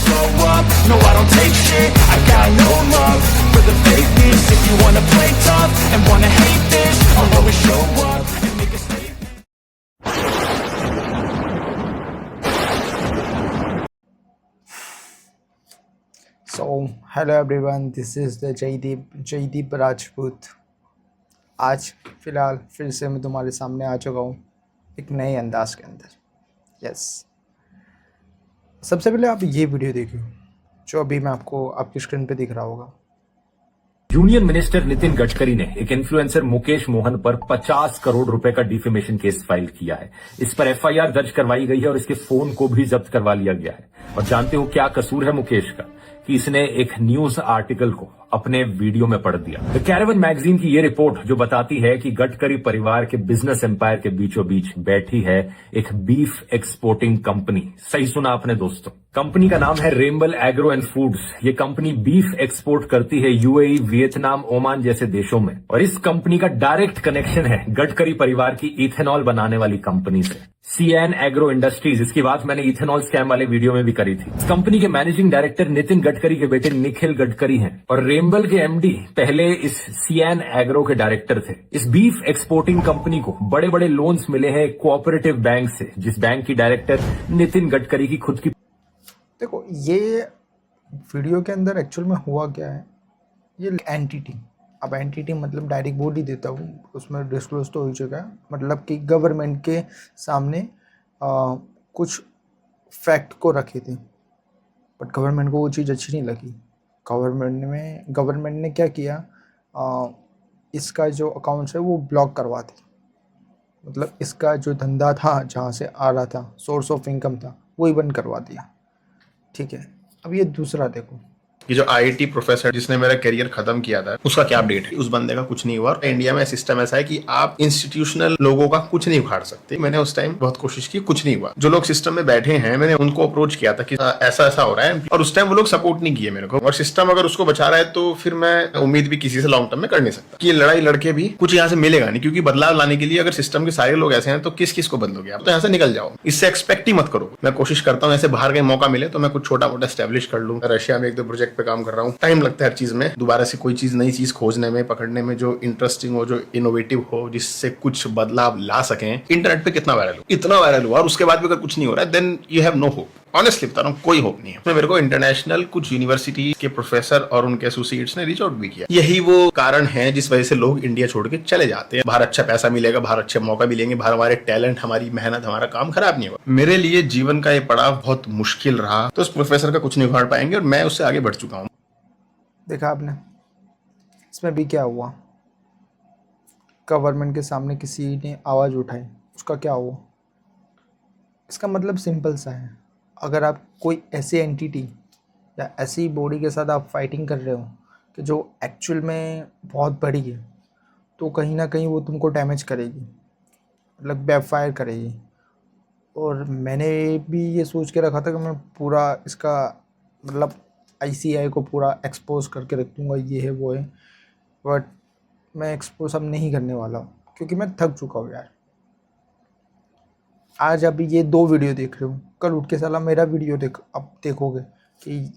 slow up, no I don't take shit, I got no love for the fakeness. If you wanna play tough and wanna hate this, I'll always show up and make a statement. So, hello everyone, this is the Jaideep Rajput. आज फ़िलहाल फिर से मैं तुम्हारे सामने आ चुका हूँ एक नए अंदाज के अंदर। यस, सबसे पहले आप ये वीडियो देखिए जो अभी मैं आपको आपकी स्क्रीन पे दिख रहा होगा। यूनियन मिनिस्टर नितिन गडकरी ने एक इन्फ्लुएंसर मुकेश मोहन पर 50 करोड़ रुपए का डिफेमेशन केस फाइल किया है। इस पर एफआईआर दर्ज करवाई गई है और इसके फोन को भी जब्त करवा लिया गया है। और जानते हो क्या कसूर है मुकेश का, कि इसने एक न्यूज आर्टिकल को अपने वीडियो में पढ़ दिया। द कैरेवन मैगजीन की ये रिपोर्ट जो बताती है कि गडकरी परिवार के बिजनेस एम्पायर के बीचों बीच बैठी है एक बीफ एक्सपोर्टिंग कंपनी। सही सुना आपने दोस्तों, कंपनी का नाम है रेम्बल एग्रो एंड फूड्स। ये कंपनी बीफ एक्सपोर्ट करती है यूएई, वियतनाम, ओमान जैसे देशों में। और इस कंपनी का डायरेक्ट कनेक्शन है गडकरी परिवार की इथेनॉल बनाने वाली कंपनी से, सीएन एग्रो इंडस्ट्रीज। इसकी बात मैंने इथेनॉल स्कैम वाले वीडियो में भी करी थी। इस कंपनी के मैनेजिंग डायरेक्टर नितिन गडकरी के बेटे निखिल गडकरी हैं और रेम्बल के एमडी पहले इस सीएन एग्रो के डायरेक्टर थे। इस बीफ एक्सपोर्टिंग कंपनी को बड़े बड़े लोन्स मिले हैं कोऑपरेटिव बैंक से, जिस बैंक की डायरेक्टर नितिन गडकरी की खुद की। देखो, ये वीडियो के अंदर एक्चुअल में हुआ क्या है, ये एंटिटी, अब एंटिटी मतलब डायरेक्ट बोल ही देता हूँ, उसमें डिस्क्लोज तो हो चुका है। मतलब कि गवर्नमेंट के सामने कुछ फैक्ट को रखे थे, बट गवर्नमेंट को वो चीज़ अच्छी नहीं लगी। गवर्नमेंट ने क्या किया, इसका जो अकाउंट्स है वो ब्लॉक करवा दी। मतलब इसका जो धंधा था, जहाँ से आ रहा था, सोर्स ऑफ इनकम था, वही बंद करवा दिया। ठीक है, अब ये दूसरा देखो, ये जो आईआईटी प्रोफेसर जिसने मेरा करियर खत्म किया था, उसका क्या अपडेट है? उस बंदे का कुछ नहीं हुआ। इंडिया में सिस्टम ऐसा है कि आप इंस्टीट्यूशनल लोगों का कुछ नहीं उखाड़ सकते। मैंने उस टाइम बहुत कोशिश की, कुछ नहीं हुआ। जो लोग सिस्टम में बैठे हैं, मैंने उनको अप्रोच किया था कि ऐसा ऐसा हो रहा है, और उस टाइम वो लोग सपोर्ट नहीं किए मेरे को। और सिस्टम अगर उसको बचा रहा है तो फिर मैं उम्मीद भी किसी से लॉन्ग टर्म में कर नहीं सकता। कि लड़ाई लड़के भी कुछ यहाँ से मिलेगा नहीं, क्योंकि बदलाव लाने के लिए अगर सिस्टम के सारे लोग ऐसे हैं तो किस किस को बदलोगे आप? तो यहाँ से निकल जाओ, इससे एक्सपेक्ट ही मत करो। मैं कोशिश करता हूँ ऐसे बाहर कहीं मौका मिले तो मैं कुछ छोटा मोटा स्टैब्लिश कर लूँ। रशिया में एक दो प्रोजेक्ट पे काम कर रहा हूँ। टाइम लगता है हर चीज में, दोबारा से कोई चीज नई चीज खोजने में, पकड़ने में, जो इंटरेस्टिंग हो, जो इनोवेटिव हो, जिससे कुछ बदलाव ला सकें। इंटरनेट पे कितना वायरल हो, इतना वायरल हुआ, और उसके बाद भी अगर कुछ नहीं हो रहा है, then you have no hope. Honestly बता रहा हूँ, कोई होप नहीं है। मेरे को इंटरनेशनल कुछ यूनिवर्सिटी के प्रोफेसर और उनके एसोसिएट्स ने रीच आउट भी किया। यही वो कारण है जिस वजह से लोग इंडिया छोड़ के चले जाते हैं। बाहर अच्छा पैसा मिलेगा, बाहर अच्छे मौका मिलेंगे, बाहर हमारे टैलेंट, हमारी मेहनत, हमारा काम खराब नहीं होगा। मेरे लिए जीवन का ये पड़ाव बहुत मुश्किल रहा, तो उस प्रोफेसर का कुछ नहीं उखाड़ पाएंगे, और मैं उससे आगे बढ़ चुका हूँ। देखा आपने, इसमें भी क्या हुआ, गवर्नमेंट के सामने किसी ने आवाज़ उठाई, उसका क्या हुआ? इसका मतलब सिंपल सा है, अगर आप कोई ऐसी एंटिटी या ऐसी बॉडी के साथ आप फाइटिंग कर रहे हो कि जो एक्चुअल में बहुत बड़ी है, तो कहीं ना कहीं वो तुमको डैमेज करेगी, मतलब बैकफायर करेगी। और मैंने भी ये सोच के रखा था कि मैं पूरा इसका मतलब आईसीआई को पूरा एक्सपोज करके रख दूँगा, ये है वो है, बट मैं एक्सपोज अब नहीं करने वाला हूँ, क्योंकि मैं थक चुका हूँ यार। आज अभी ये 2 वीडियो देख रहे हो, कल उठ के साला मेरा वीडियो अब देखोगे कि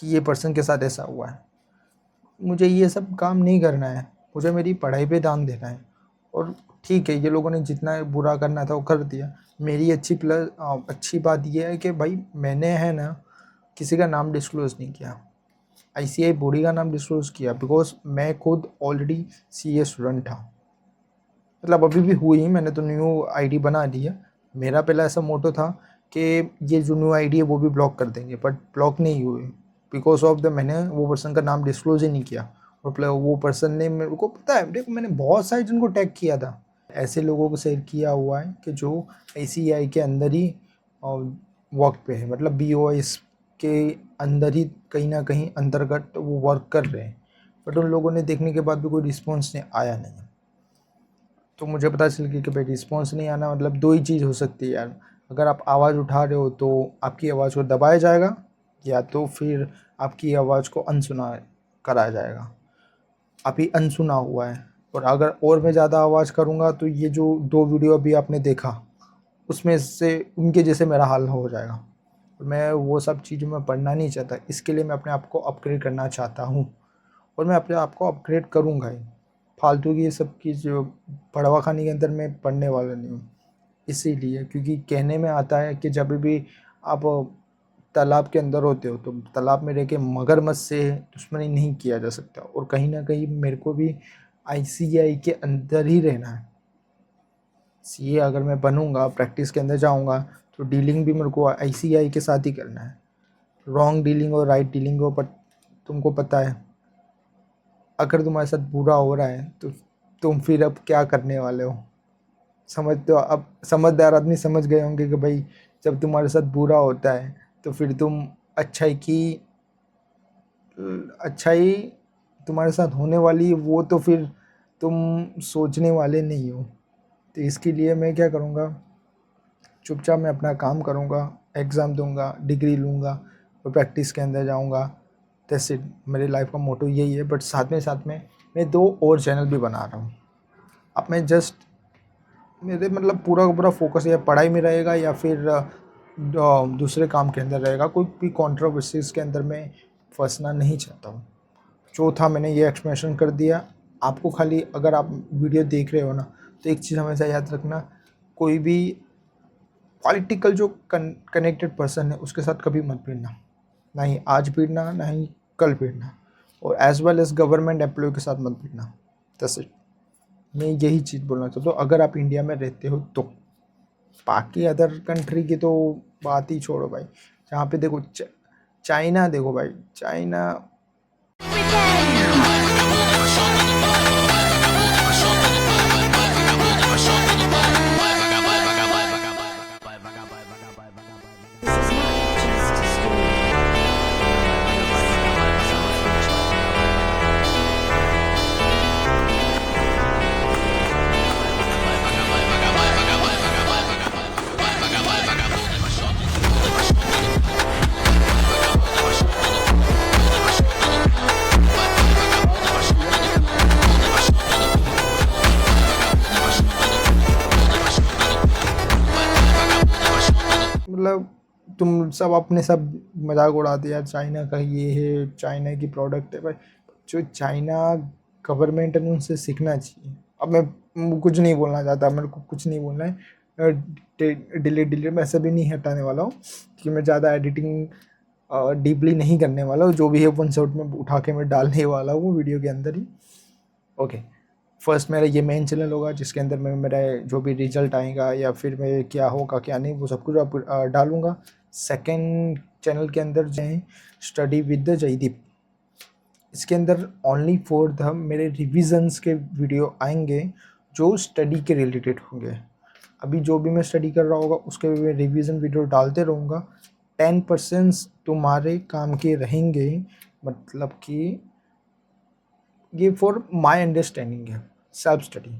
ये पर्सन के साथ ऐसा हुआ है। मुझे ये सब काम नहीं करना है, मुझे मेरी पढ़ाई पे ध्यान देना है। और ठीक है, ये लोगों ने जितना बुरा करना था वो कर दिया। मेरी अच्छी बात ये है कि भाई मैंने है ना किसी का नाम डिस्क्लोज़ नहीं किया, आईसीआई बॉडी का नाम डिस्क्लोज़ किया, बिकॉज मैं खुद ऑलरेडी सीए स्टूडेंट था। मतलब अभी भी हुई, मैंने तो न्यू आईडी बना दी है। मेरा पहला ऐसा मोटो था कि ये जो न्यू आईडी है वो भी ब्लॉक कर देंगे, बट ब्लॉक नहीं हुए, बिकॉज ऑफ द मैंने वो पर्सन का नाम डिस्क्लोज ही नहीं किया। और वो पर्सन ने, मेरे को पता है, देखो मैंने बहुत सारे जिनको टैग किया था, ऐसे लोगों को शेयर किया हुआ है कि जो आईसीआई के अंदर ही वर्क पे है, मतलब बीओएस के अंदर ही कहीं ना कहीं अंतर्गत वो वर्क कर रहे हैं, बट उन लोगों ने देखने के बाद भी कोई रिस्पॉन्स नहीं आया नहीं। तो मुझे पता चल गया कि भाई रिस्पॉन्स नहीं आना मतलब 2 ही चीज़ हो सकती है यार। अगर आप आवाज़ उठा रहे हो तो आपकी आवाज़ को दबाया जाएगा, या तो फिर आपकी आवाज़ को अनसुना कराया जाएगा। अभी अनसुना हुआ है, और अगर और मैं ज़्यादा आवाज़ करूँगा तो ये जो 2 वीडियो अभी आपने देखा उसमें से उनके जैसे मेरा हाल हो जाएगा। और मैं वो सब चीज़ों में पढ़ना नहीं चाहता। इसके लिए मैं अपने आप को अपग्रेड करना चाहता हूँ और मैं अपने आप को अपग्रेड करूँगा ही। फालतू की ये सब की जो पड़वा खाने के अंदर मैं पढ़ने वाला नहीं हूँ। इसीलिए क्योंकि कहने में आता है कि जब भी आप तालाब के अंदर होते हो तो तालाब में रह के मगरमच्छ से दुश्मनी नहीं किया जा सकता, और कहीं ना कहीं मेरे को भी आईसीएआई के अंदर ही रहना है। सीए अगर मैं बनूंगा, प्रैक्टिस के अंदर जाऊंगा, तो डीलिंग भी मेरे को आईसीएआई के साथ ही करना है। रॉन्ग डीलिंग और राइट डीलिंग को तुमको पता है, अगर तुम्हारे साथ बुरा हो रहा है तो तुम फिर अब क्या करने वाले हो। समझ तो अब समझदार आदमी समझ गए होंगे कि भाई जब तुम्हारे साथ बुरा होता है तो फिर तुम अच्छाई तुम्हारे साथ होने वाली है, वो तो फिर तुम सोचने वाले नहीं हो। तो इसके लिए मैं क्या करूँगा, चुपचाप मैं अपना काम करूँगा, एग्ज़ाम दूंगा, डिग्री लूँगा और प्रैक्टिस के अंदर जाऊँगा। That's it. मेरे लाइफ का मोटो यही है। बट साथ में मैं 2 और चैनल भी बना रहा हूँ। अब मैं जस्ट मेरे मतलब पूरा का पूरा फोकस या पढ़ाई में रहेगा या फिर दूसरे काम के अंदर रहेगा। कोई भी कंट्रोवर्सीज के अंदर मैं फंसना नहीं चाहता हूँ। चौथा मैंने ये एक्सप्लेनेशन कर दिया। आपको खाली अगर आप वीडियो देख रहे हो ना, तो एक चीज़ हमेशा याद रखना, कोई भी पॉलिटिकल जो कनेक्टेड पर्सन है उसके साथ कभी मत भिड़ना, ना ही आज भिड़ना ना ही कल भिड़ना, और as well as government employ के साथ मत भिड़ना। That's it. मैं यही चीज़ बोलना चाहता हूँ। अगर आप इंडिया में रहते हो तो बाकी अदर कंट्री की तो बात ही छोड़ो भाई। जहाँ पे देखो चाइना, देखो भाई चाइना मतलब तुम सब अपने सब मजाक उड़ाते यार, चाइना का ये है, चाइना की प्रोडक्ट है भाई। जो चाइना गवर्नमेंट है उनसे सीखना चाहिए। अब मैं कुछ नहीं बोलना चाहता, मेरे को कुछ नहीं बोलना है। डिलीट मैं ऐसा भी नहीं हटाने वाला हूँ कि मैं ज़्यादा एडिटिंग डीपली नहीं करने वाला हूँ। जो भी है 1 शॉट में उठा के मैं डालने वाला हूँ वीडियो के अंदर ही। ओके, फर्स्ट मेरा ये मेन चैनल होगा जिसके अंदर मैं मेरा जो भी रिजल्ट आएगा या फिर मैं क्या होगा क्या नहीं वो सब कुछ डालूँगा। सेकंड चैनल के अंदर जो है स्टडी विद द जयदीप, इसके अंदर ओनली फॉर द मेरे रिविजन्स के वीडियो आएंगे जो स्टडी के रिलेटेड होंगे। अभी जो भी मैं स्टडी कर रहा होगा उसके मैं रिवीजन वीडियो डालते रहूँगा। 10% तुम्हारे काम के रहेंगे, मतलब कि ये फॉर माय अंडरस्टैंडिंग है, सेल्फ स्टडी।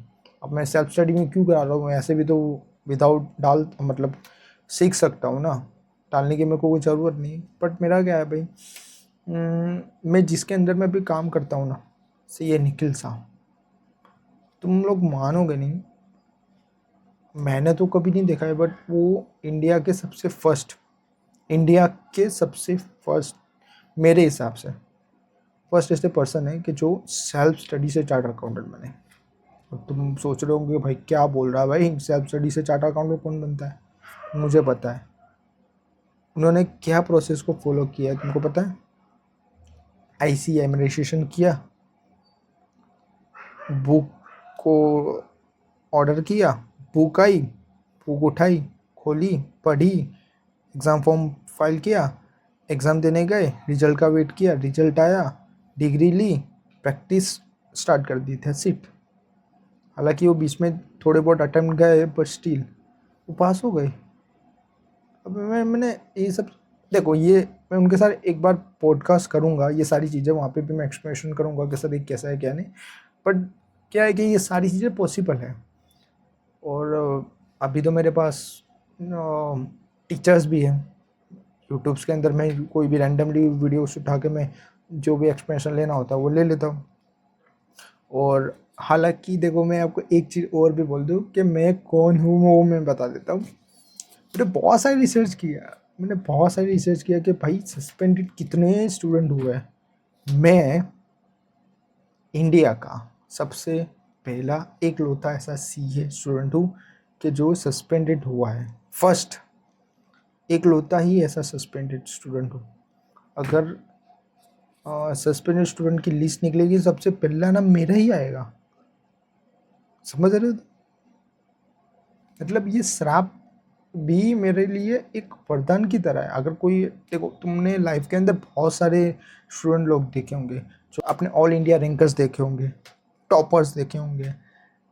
अब मैं सेल्फ स्टडी में क्यों करा रहा हूँ, ऐसे भी तो विदाउट डाल मतलब सीख सकता हूँ ना, डालने की मेरे को कोई ज़रूरत नहीं। बट मेरा क्या है भाई, मैं जिसके अंदर मैं भी काम करता हूँ ना, से ये निखिल सा, तुम लोग मानोगे नहीं, मैंने तो कभी नहीं देखा है बट वो इंडिया के सबसे फर्स्ट मेरे हिसाब से फर्स्ट ऐसे पर्सन है कि जो सेल्फ स्टडी से चार्टर्ड अकाउंटेंट बने। और तुम सोच रहे होंगे भाई क्या बोल रहा है भाई, सेल्फ स्टडी से चार्टर्ड अकाउंटेंट कौन बनता है। मुझे पता है उन्होंने क्या प्रोसेस को फॉलो किया है, तुमको पता है। आईसीएआई में रजिस्ट्रेशन किया, बुक को ऑर्डर किया, बुक आई, बुक उठाई, खोली, पढ़ी, एग्ज़ाम फॉर्म फाइल किया, एग्ज़ाम देने गए, रिजल्ट का वेट किया, रिजल्ट आया, डिग्री ली, प्रैक्टिस स्टार्ट कर दी थी सिर्फ। हालांकि वो बीच में थोड़े बहुत अटेम्प्ट गए बट स्टिल वो पास हो गए। अब मैंने ये सब देखो, ये मैं उनके साथ एक बार पॉडकास्ट करूँगा, ये सारी चीज़ें वहाँ पे भी मैं एक्सप्लेनेशन करूँगा कि सर ये कैसा है क्या नहीं। बट क्या है कि ये सारी चीज़ें पॉसिबल है। और अभी तो मेरे पास टीचर्स भी हैं यूट्यूब्स के अंदर। मैं कोई भी रैंडमली वीडियोस उठा के मैं जो भी एक्सप्लेनेशन लेना होता है वो ले लेता हूँ। और हालांकि देखो मैं आपको एक चीज़ और भी बोल दूँ कि मैं कौन हूँ वो मैं बता देता हूँ। मैंने बहुत सारी रिसर्च किया, मैंने बहुत सारी रिसर्च किया कि भाई सस्पेंडेड कितने स्टूडेंट हुए हैं। मैं इंडिया का सबसे पहला एकलौता ऐसा सीए स्टूडेंट हूँ कि जो सस्पेंडेड हुआ है। फर्स्ट एकलौता ही ऐसा सस्पेंडेड स्टूडेंट हूँ। अगर सस्पेंडेड स्टूडेंट की लिस्ट निकलेगी सबसे पहला नाम मेरा ही आएगा। समझ रहे हो? मतलब ये श्राप भी मेरे लिए एक वरदान की तरह है। अगर कोई, देखो तुमने लाइफ के अंदर बहुत सारे स्टूडेंट लोग देखे होंगे जो अपने ऑल इंडिया रैंकर्स देखे होंगे, टॉपर्स देखे होंगे,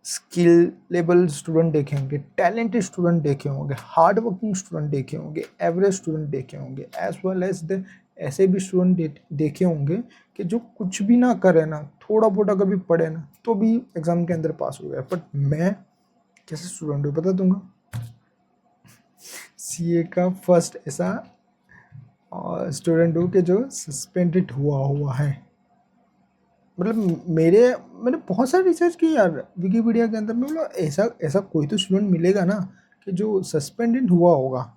स्किल लेवल स्टूडेंट देखे होंगे, टैलेंटेड स्टूडेंट देखे होंगे, हार्ड वर्किंग स्टूडेंट देखे होंगे, एवरेज स्टूडेंट देखे होंगे, एज वेल एज द ऐसे भी स्टूडेंट देखे होंगे कि जो कुछ भी ना करे ना, थोड़ा बहुत अगर भी पढ़े ना तो भी एग्ज़ाम के अंदर पास हो गया। बट मैं कैसे स्टूडेंट हूँ बता दूंगा। सीए का फर्स्ट ऐसा स्टूडेंट हूँ कि जो सस्पेंडेड हुआ है। मतलब मैंने बहुत सारी रिसर्च की यार विकिपीडिया के अंदर में। मतलब ऐसा कोई तो स्टूडेंट मिलेगा ना कि जो सस्पेंडेड हुआ होगा।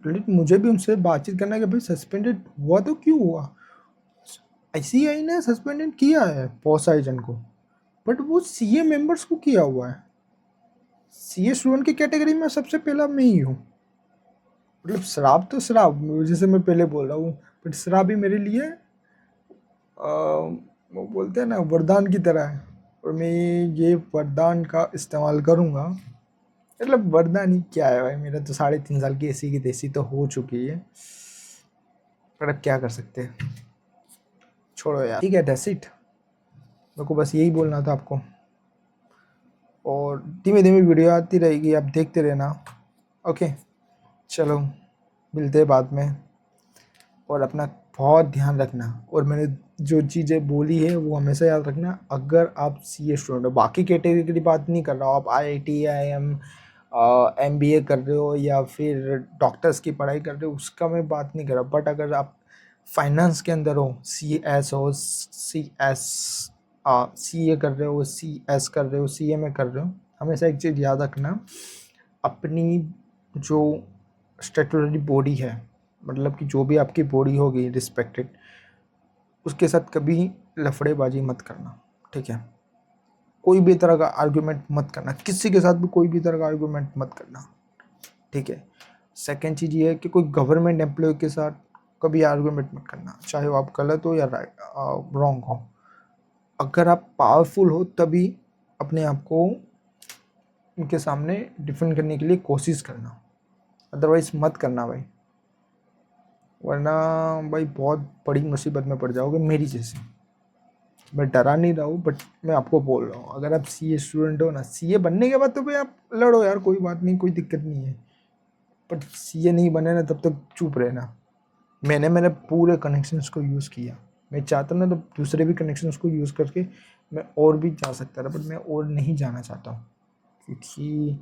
लेकिन मुझे भी उनसे बातचीत करना है कि भाई सस्पेंडेड हुआ तो क्यों हुआ। ICAI ने सस्पेंडेड किया है बहुत सारे जन को, बट वो सीए मेंबर्स को किया हुआ है। सीए स्टूडेंट की कैटेगरी में सबसे पहला मैं ही हूँ। मतलब श्राप तो श्राप, जैसे मैं पहले बोल रहा हूँ, बट श्राप भी मेरे लिए वो बोलते हैं ना वरदान की तरह है। और मैं ये वरदान का इस्तेमाल करूँगा। मतलब वरदान ही क्या है भाई, मेरा तो 3.5 साल की ऐसी की तैसी तो हो चुकी है, पर अब क्या कर सकते हैं, छोड़ो यार। ठीक है, दैट्स इट। मेरे को बस यही बोलना था आपको। और धीमे धीमे वीडियो आती रहेगी, आप देखते रहना। ओके, चलो मिलते हैं बाद में। और अपना बहुत ध्यान रखना। और मैंने जो चीज़ें बोली है वो हमेशा याद रखना। अगर आप सीए स्टूडेंट हो, बाकी कैटेगरी की बात नहीं कर रहा हूँ, आप IIT IIM MBA कर रहे हो या फिर डॉक्टर्स की पढ़ाई कर रहे हो, उसका मैं बात नहीं कर रहा। बट अगर आप फाइनेंस के अंदर हो, CS हो, CA कर रहे हो, CS कर रहे हो, CMA कर रहे हो, हमेशा एक चीज़ याद रखना, अपनी जो स्टैट्यूटरी बॉडी है, मतलब कि जो भी आपकी बॉडी होगी रिस्पेक्टेड, उसके साथ कभी लफड़ेबाजी मत करना। ठीक है, कोई भी तरह का आर्गुमेंट मत करना, किसी के साथ भी कोई भी तरह का आर्गुमेंट मत करना। ठीक है। सेकंड चीज़ ये है कि कोई गवर्नमेंट एम्प्लॉय के साथ कभी आर्गुमेंट मत करना, चाहे वो आप गलत हो या रॉन्ग हो। अगर आप पावरफुल हो तभी अपने आप को उनके सामने डिफेंड करने के लिए कोशिश करना, अदरवाइज मत करना भाई, वरना भाई बहुत बड़ी मुसीबत में पड़ जाओगे मेरी जैसे। मैं डरा नहीं रहा हूँ, बट मैं आपको बोल रहा हूँ, अगर आप सीए स्टूडेंट हो ना, सीए बनने के बाद तो भाई आप लड़ो यार, कोई बात नहीं, कोई दिक्कत नहीं है। बट सीए नहीं बने ना तब तक चुप रहना। मैंने मेरे पूरे कनेक्शंस को यूज़ किया। मैं चाहता ना तो दूसरे भी कनेक्शंस को यूज़ करके मैं और भी जा सकता था, बट मैं और नहीं जाना चाहता हूँ, क्योंकि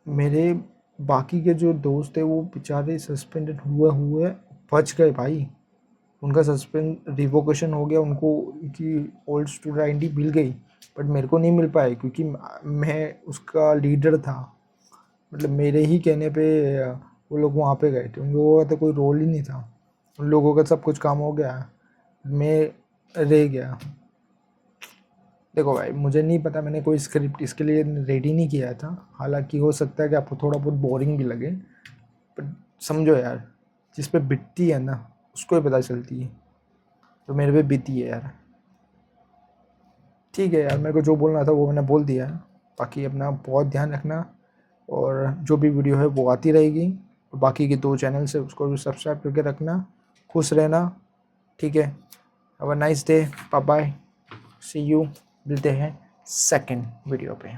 मेरे बाकी के जो दोस्त थे वो बेचारे सस्पेंडेड हुए बच गए भाई। उनका सस्पेंड रिवोकेशन हो गया, उनको उनकी ओल्ड स्टूडेंट ID मिल गई, बट मेरे को नहीं मिल पाई क्योंकि मैं उसका लीडर था। मतलब मेरे ही कहने पे वो लोग वहाँ पे गए थे, उन लोगों का तो कोई रोल ही नहीं था, उन लोगों का सब कुछ काम हो गया, मैं रह गया। देखो भाई, मुझे नहीं पता, मैंने कोई स्क्रिप्ट इसके लिए रेडी नहीं किया था। हालांकि हो सकता है कि आपको थोड़ा बहुत बोरिंग भी लगे, बट समझो यार, जिस पे बीतती है ना उसको ही पता चलती है, तो मेरे पे बीती है यार। ठीक है यार, मेरे को जो बोलना था वो मैंने बोल दिया है। बाकी अपना बहुत ध्यान रखना, और जो भी वीडियो है वो आती रहेगी। और बाकी के 2 चैनल से उसको भी सब्सक्राइब करके रखना। खुश रहना। ठीक है, have a nice day, bye bye, see you. मिलते हैं सेकंड वीडियो पे।